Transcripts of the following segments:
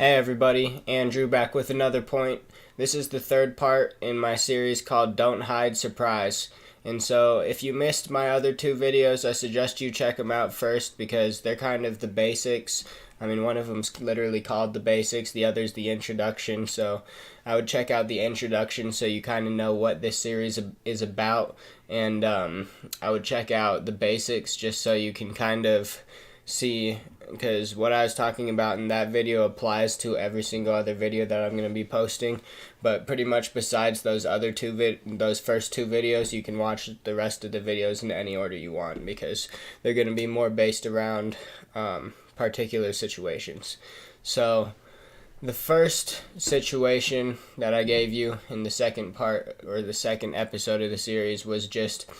Hey everybody, Andrew back with another point. This is the third part in my series called Don't Hide Surprise. And so if you missed my other two videos, I suggest you check them out first because they're kind of the basics. I mean, one of them's literally called the basics, the other's the introduction. So I would check out the introduction so you kind of know what this series is about. And I would check out the basics just so you can kind of see, because what I was talking about in that video applies to every single other video that I'm going to be posting. But pretty much besides those those first two videos, you can watch the rest of the videos in any order you want because they're going to be more based around particular situations. So the first situation that I gave you in the second part or the second episode of the series was just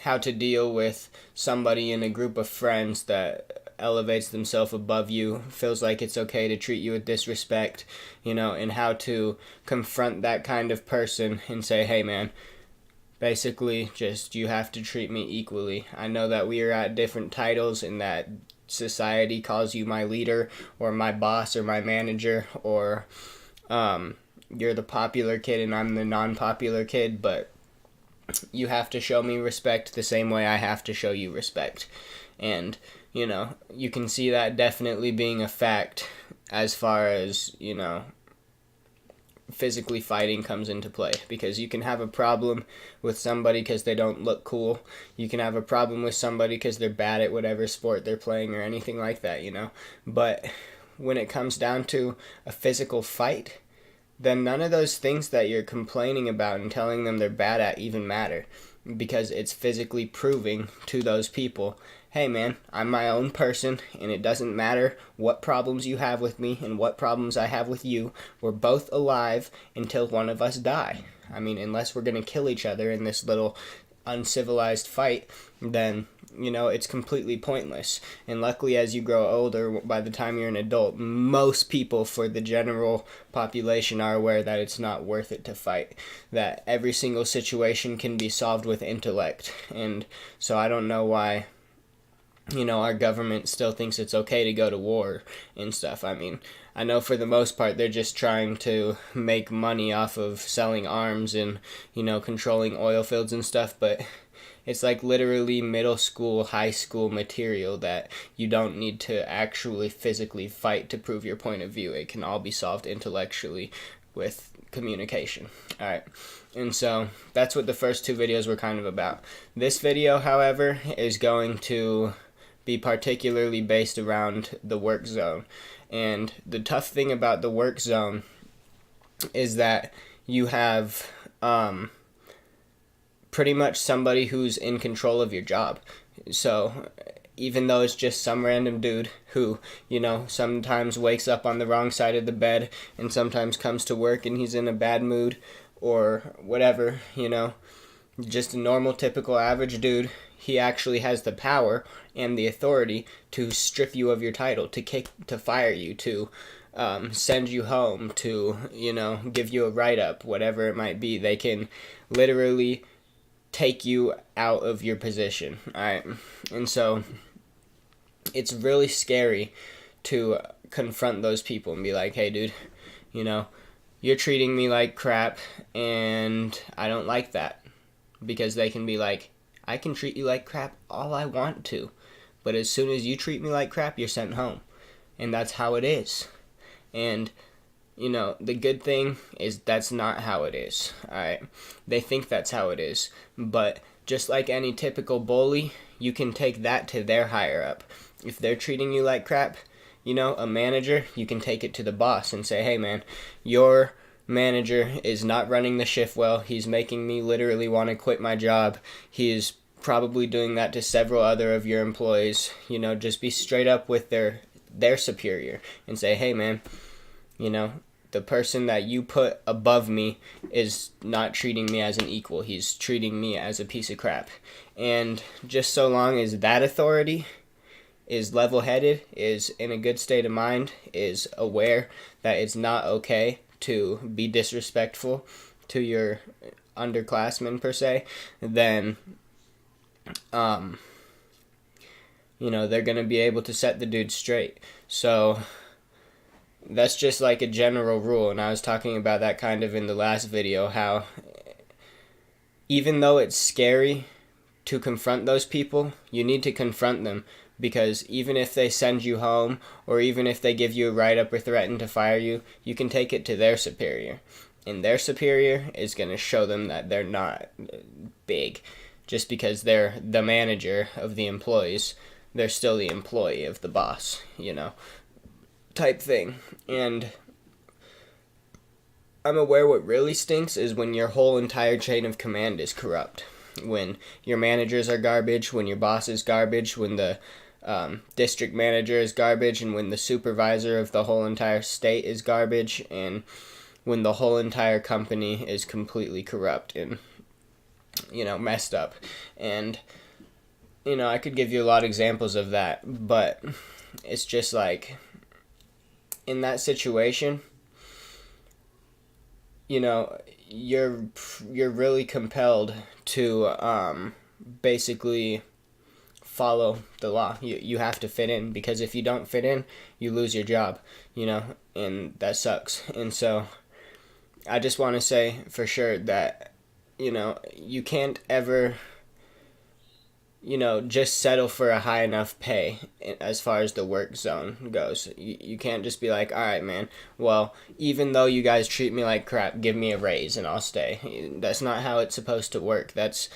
how to deal with somebody in a group of friends that elevates themselves above you, feels like it's okay to treat you with disrespect, and how to confront that kind of person and say, hey man, basically just you have to treat me equally. I know that we are at different titles and that society calls you my leader or my boss or my manager, or you're the popular kid and I'm the non-popular kid, but you have to show me respect the same way I have to show you respect. And you can see that definitely being a fact as far as, physically fighting comes into play, because you can have a problem with somebody because they don't look cool. You can have a problem with somebody because they're bad at whatever sport they're playing or anything like that, But when it comes down to a physical fight, then none of those things that you're complaining about and telling them they're bad at even matter, because it's physically proving to those people, hey man, I'm my own person, and it doesn't matter what problems you have with me and what problems I have with you. We're both alive until one of us die. I mean, unless we're going to kill each other in this little uncivilized fight, then it's completely pointless. And luckily, as you grow older, by the time you're an adult, most people for the general population are aware that it's not worth it to fight, that every single situation can be solved with intellect. And so I don't know why our government still thinks it's okay to go to war and stuff. I mean, I know for the most part they're just trying to make money off of selling arms and, controlling oil fields and stuff, but it's like literally middle school, high school material that you don't need to actually physically fight to prove your point of view. It can all be solved intellectually with communication. Alright, and so that's what the first two videos were kind of about. This video, however, is going to be particularly based around the work zone. And the tough thing about the work zone is that you have pretty much somebody who's in control of your job. So even though it's just some random dude who, sometimes wakes up on the wrong side of the bed and sometimes comes to work and he's in a bad mood or whatever, just a normal, typical, average dude, he actually has the power and the authority to strip you of your title, to fire you, to send you home, to, give you a write-up, whatever it might be. They can literally take you out of your position, alright? And so it's really scary to confront those people and be like, hey, dude, you're treating me like crap, and I don't like that. Because they can be like, I can treat you like crap all I want to, but as soon as you treat me like crap, you're sent home. And that's how it is. And, the good thing is that's not how it is, alright? They think that's how it is. But just like any typical bully, you can take that to their higher up. If they're treating you like crap, a manager, you can take it to the boss and say, hey man, your manager is not running the shift well. He's making me literally want to quit my job. He is probably doing that to several other of your employees. Just be straight up with their superior and say, hey man, the person that you put above me is not treating me as an equal. He's treating me as a piece of crap. And just so long as that authority is level-headed, is in a good state of mind, is aware that it's not okay to be disrespectful to your underclassmen per se, then they're going to be able to set the dude straight. So that's just like a general rule, and I was talking about that kind of in the last video, how even though it's scary to confront those people, you need to confront them, because even if they send you home, or even if they give you a write-up or threaten to fire you, you can take it to their superior, and their superior is going to show them that they're not big. Just because they're the manager of the employees, they're still the employee of the boss, type thing. And I'm aware what really stinks is when your whole entire chain of command is corrupt. When your managers are garbage, when your boss is garbage, when the district manager is garbage, and when the supervisor of the whole entire state is garbage, and when the whole entire company is completely corrupt and messed up. And I could give you a lot of examples of that, but it's just like, in that situation, you're really compelled to basically follow the law. You have to fit in, because if you don't fit in, you lose your job, and that sucks. And so I just want to say for sure that you can't ever just settle for a high enough pay as far as the work zone goes. You can't just be like, all right, man, well, even though you guys treat me like crap, give me a raise and I'll stay. That's not how it's supposed to work. That's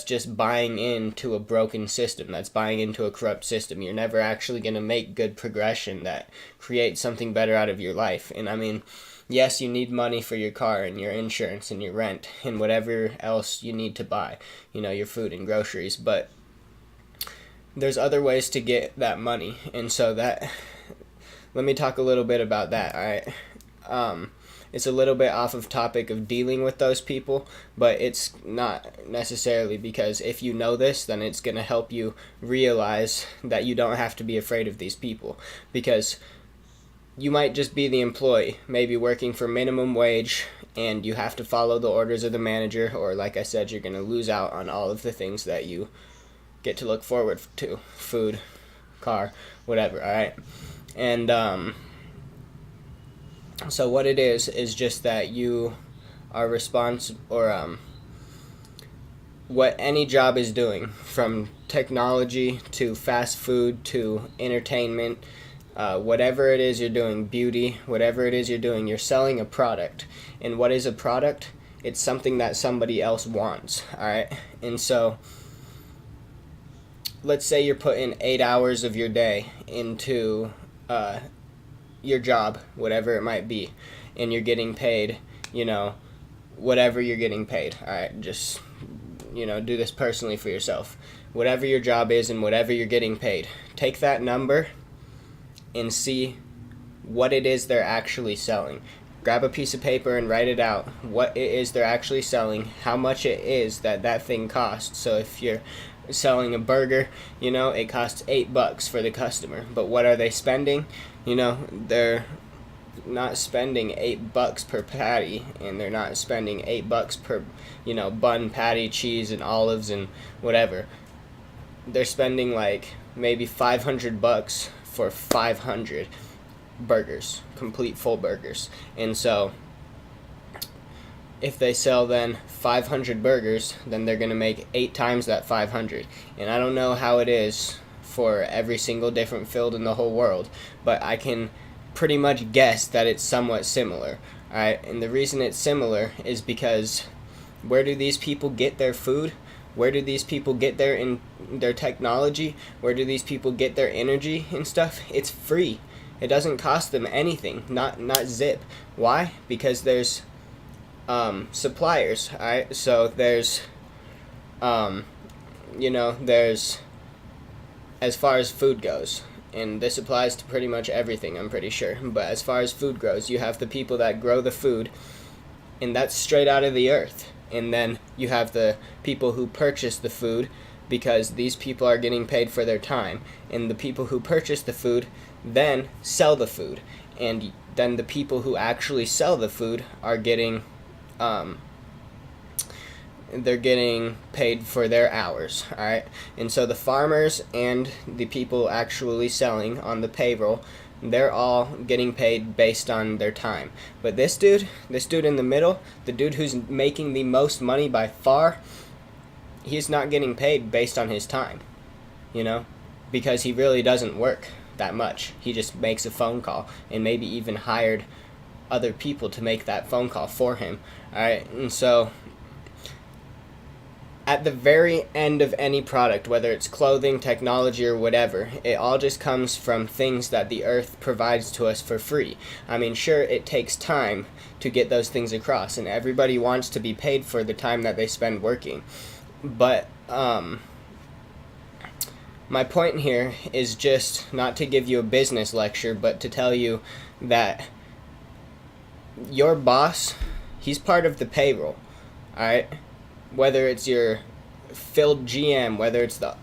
just buying into a broken system. That's buying into a corrupt system. You're never actually going to make good progression that creates something better out of your life. And I mean, yes, you need money for your car and your insurance and your rent and whatever else you need to buy, your food and groceries, but there's other ways to get that money. And so let me talk a little bit about that, all right? It's a little bit off of topic of dealing with those people, but it's not necessarily, because if you know this, then it's going to help you realize that you don't have to be afraid of these people, because you might just be the employee, maybe working for minimum wage, and you have to follow the orders of the manager, or like I said, you're going to lose out on all of the things that you get to look forward to: food, car, whatever, all right? And so what it is just that you are responsible, or what any job is doing, from technology to fast food to entertainment, whatever it is you're doing, beauty, whatever it is you're doing, you're selling a product. And what is a product? It's something that somebody else wants, all right? And so let's say you're putting 8 hours of your day into your job, whatever it might be, and you're getting paid, whatever you're getting paid. All right, just, do this personally for yourself. Whatever your job is and whatever you're getting paid, take that number and see what it is they're actually selling. Grab a piece of paper and write it out, what it is they're actually selling, how much it is that thing costs. So if you're selling a burger, it costs $8 for the customer, but what are they spending? They're not spending $8 per patty, and they're not spending $8 per bun, patty, cheese, and olives and whatever. They're spending like maybe $500 for 500 burgers, complete full burgers. And so if they sell then 500 burgers, then they're going to make 8 times that 500. And I don't know how it is for every single different field in the whole world, but I can pretty much guess that it's somewhat similar. Alright, and the reason it's similar is because where do these people get their food? Where do these people get their technology? Where do these people get their energy and stuff? It's free. It doesn't cost them anything, not zip. Why? Because there's suppliers, alright? So there's there's, as far as food goes, and this applies to pretty much everything, I'm pretty sure, but as far as food goes, you have the people that grow the food, and that's straight out of the earth. And then you have the people who purchase the food, because these people are getting paid for their time, and the people who purchase the food then sell the food, and then the people who actually sell the food are getting they're getting paid for their hours, alright? And so the farmers and the people actually selling on the payroll, they're all getting paid based on their time. But this dude in the middle, the dude who's making the most money by far, he's not getting paid based on his time, you know, because he really doesn't work that much. He just makes a phone call and maybe even hired other people to make that phone call for him. All right, and so at the very end of any product, whether it's clothing, technology, or whatever, it all just comes from things that the earth provides to us for free. I mean, sure, it takes time to get those things across, and everybody wants to be paid for the time that they spend working. But my point here is just not to give you a business lecture, but to tell you that your boss, he's part of the payroll, all right? Whether it's your filled GM, whether it's the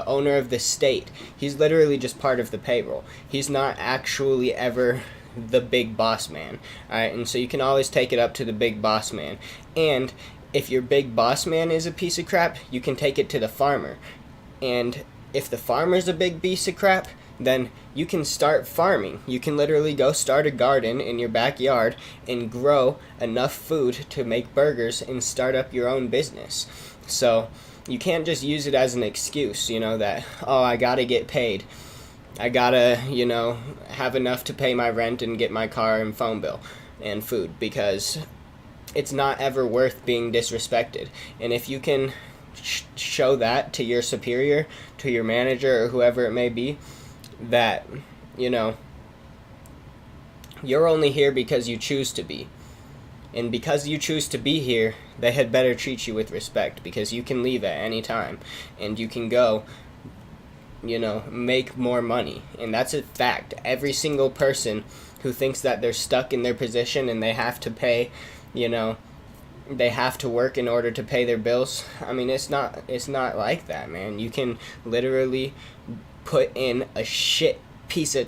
owner of the state, he's literally just part of the payroll. He's not actually ever the big boss man, all right? And so you can always take it up to the big boss man. And if your big boss man is a piece of crap, you can take it to the farmer. And if the farmer's a big piece of crap, then you can start farming. You can literally go start a garden in your backyard and grow enough food to make burgers and start up your own business. So you can't just use it as an excuse, that, oh, I gotta get paid. I gotta, have enough to pay my rent and get my car and phone bill and food, because it's not ever worth being disrespected. And if you can show that to your superior, to your manager, or whoever it may be, that, you're only here because you choose to be. And because you choose to be here, they had better treat you with respect, because you can leave at any time. And you can go, make more money. And that's a fact. Every single person who thinks that they're stuck in their position and they have to pay, they have to work in order to pay their bills. I mean, it's not like that, man. You can literally put in a shit piece of,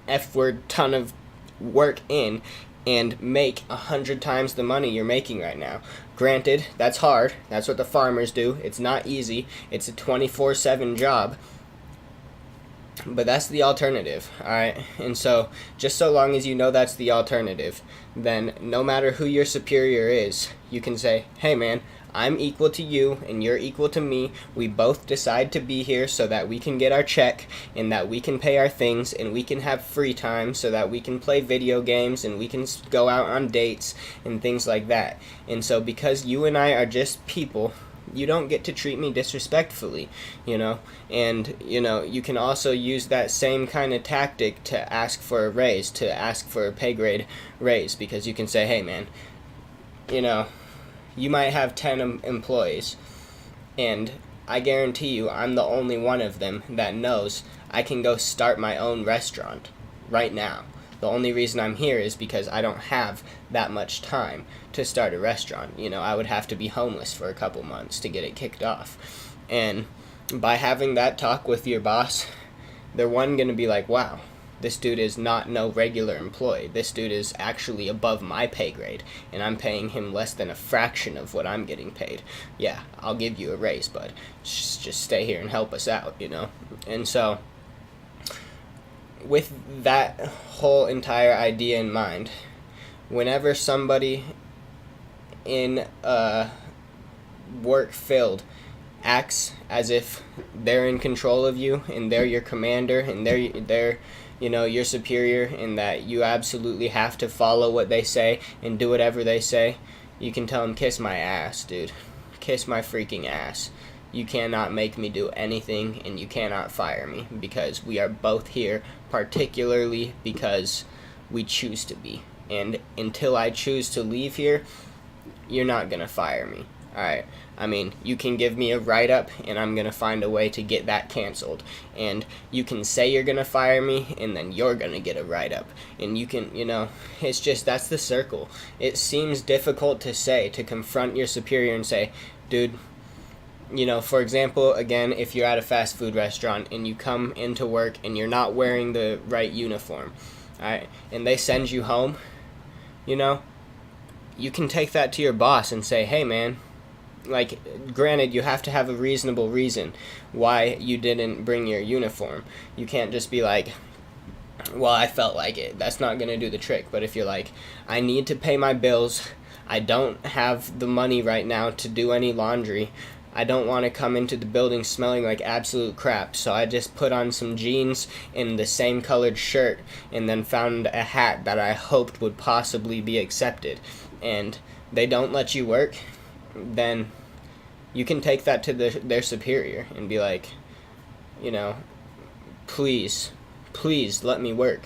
F-word ton of work in and make 100 times the money you're making right now. Granted, that's hard. That's what the farmers do. It's not easy. It's a 24/7 job. But that's the alternative, alright? And so, just so long as you know that's the alternative, then no matter who your superior is, you can say, hey man, I'm equal to you and you're equal to me. We both decide to be here so that we can get our check and that we can pay our things and we can have free time so that we can play video games and we can go out on dates and things like that. And so because you and I are just people, you don't get to treat me disrespectfully, and, you can also use that same kind of tactic to ask for a raise, to ask for a pay grade raise, because you can say, hey man, you might have 10 employees, and I guarantee you I'm the only one of them that knows I can go start my own restaurant right now. The only reason I'm here is because I don't have that much time to start a restaurant. I would have to be homeless for a couple months to get it kicked off. And by having that talk with your boss, they're going to be like, wow, this dude is not no regular employee. This dude is actually above my pay grade, and I'm paying him less than a fraction of what I'm getting paid. Yeah, I'll give you a raise, bud. Just stay here and help us out, And so, with that whole entire idea in mind, whenever somebody in a work field acts as if they're in control of you and they're your commander and they're your superior, and that you absolutely have to follow what they say and do whatever they say, you can tell them, kiss my ass, dude. Kiss my freaking ass. You cannot make me do anything, and you cannot fire me, because we are both here, particularly because we choose to be. And until I choose to leave here, you're not going to fire me. Alright, I mean, you can give me a write-up, and I'm going to find a way to get that canceled. And you can say you're going to fire me, and then you're going to get a write-up. And you can, it's just, that's the circle. It seems difficult to say, to confront your superior and say, dude, for example, again, if you're at a fast food restaurant and you come into work and you're not wearing the right uniform, alright, and they send you home, you can take that to your boss and say, hey man, granted, you have to have a reasonable reason why you didn't bring your uniform. You can't just be like, well, I felt like it. That's not going to do the trick. But if you're like, I need to pay my bills, I don't have the money right now to do any laundry, I don't want to come into the building smelling like absolute crap, so I just put on some jeans and the same colored shirt and then found a hat that I hoped would possibly be accepted, and they don't let you work, then you can take that to their superior and be like, you know, please let me work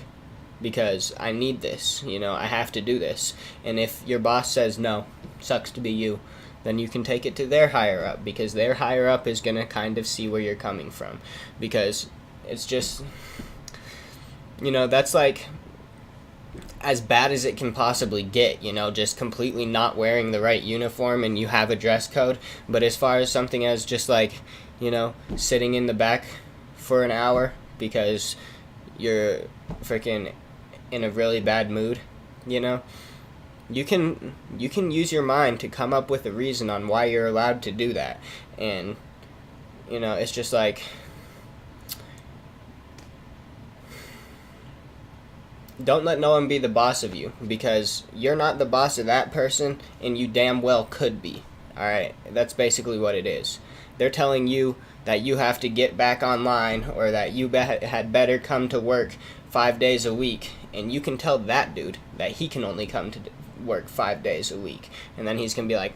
because I need this, I have to do this. And if your boss says no, sucks to be you, then you can take it to their higher up, because their higher up is going to kind of see where you're coming from, because it's just, that's like as bad as it can possibly get, just completely not wearing the right uniform and you have a dress code. But as far as something as just like, sitting in the back for an hour because you're freaking in a really bad mood, you can use your mind to come up with a reason on why you're allowed to do that. And it's just like, don't let no one be the boss of you, because you're not the boss of that person and you damn well could be. Alright, that's basically what it is. They're telling you that you have to get back online, or that you had better come to work 5 days a week, and you can tell that dude that he can only come to work 5 days a week, and then he's gonna be like,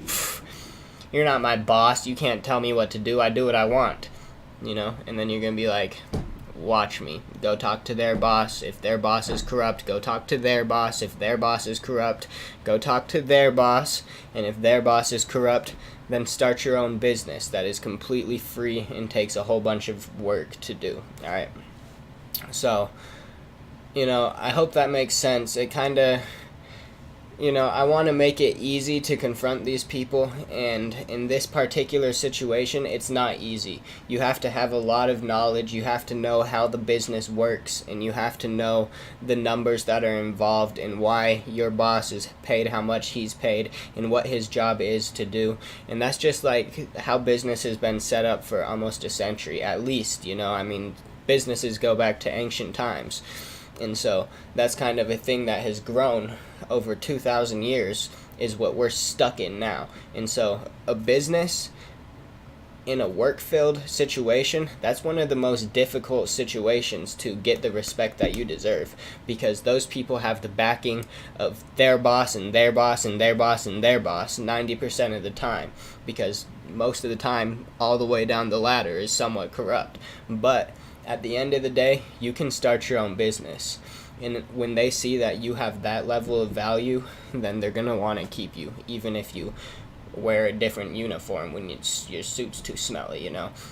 you're not my boss, you can't tell me what to do, I do what I want, and then you're gonna be like, watch me, go talk to their boss. If their boss is corrupt, go talk to their boss. If their boss is corrupt, go talk to their boss. And if their boss is corrupt, then start your own business that is completely free and takes a whole bunch of work to do. Alright, so I hope that makes sense. It kind of, I want to make it easy to confront these people, and in this particular situation, it's not easy. You have to have a lot of knowledge, you have to know how the business works, and you have to know the numbers that are involved and why your boss is paid how much he's paid and what his job is to do. And that's just like how business has been set up for almost a century, at least, businesses go back to ancient times. And so that's kind of a thing that has grown over 2,000 years, is what we're stuck in now. And so a business in a work-filled situation, that's one of the most difficult situations to get the respect that you deserve, because those people have the backing of their boss and their boss and their boss and their boss 90% of the time, because most of the time all the way down the ladder is somewhat corrupt. But at the end of the day, you can start your own business. And when they see that you have that level of value, then they're going to want to keep you, even if you wear a different uniform when your suit's too smelly,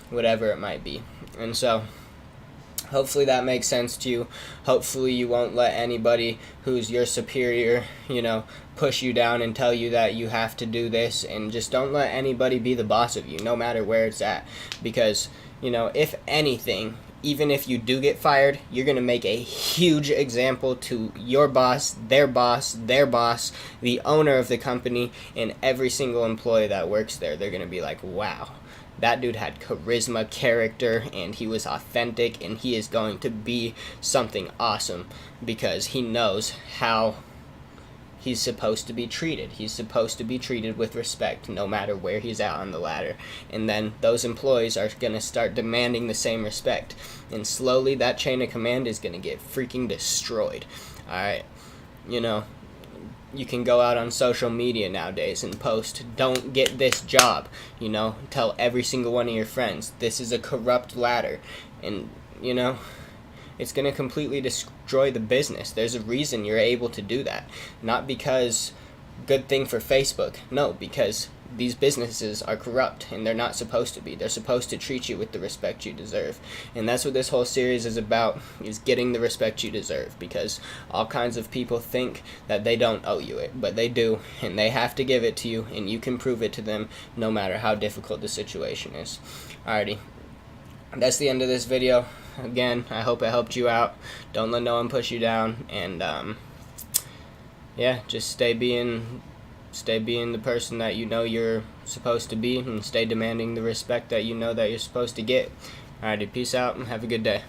whatever it might be. And so hopefully that makes sense to you. Hopefully you won't let anybody who's your superior, push you down and tell you that you have to do this. And just don't let anybody be the boss of you, no matter where it's at. Because, if anything, even if you do get fired, you're going to make a huge example to your boss, their boss, their boss, the owner of the company, and every single employee that works there. They're going to be like, wow, that dude had charisma, character, and he was authentic, and he is going to be something awesome, because he knows how he's supposed to be treated. He's supposed to be treated with respect no matter where he's at on the ladder. And then those employees are going to start demanding the same respect. And slowly that chain of command is going to get freaking destroyed. Alright, you can go out on social media nowadays and post, don't get this job. Tell every single one of your friends, this is a corrupt ladder. And, it's going to completely destroy the business. There's a reason you're able to do that. Not because good thing for Facebook. No, because these businesses are corrupt and they're not supposed to be. They're supposed to treat you with the respect you deserve. And that's what this whole series is about, is getting the respect you deserve. Because all kinds of people think that they don't owe you it, but they do, and they have to give it to you, and you can prove it to them no matter how difficult the situation is. Alrighty. That's the end of this video. Again, I hope it helped you out. Don't let no one push you down, and just stay being the person that you're supposed to be, and stay demanding the respect that that you're supposed to get. Alrighty, peace out and have a good day.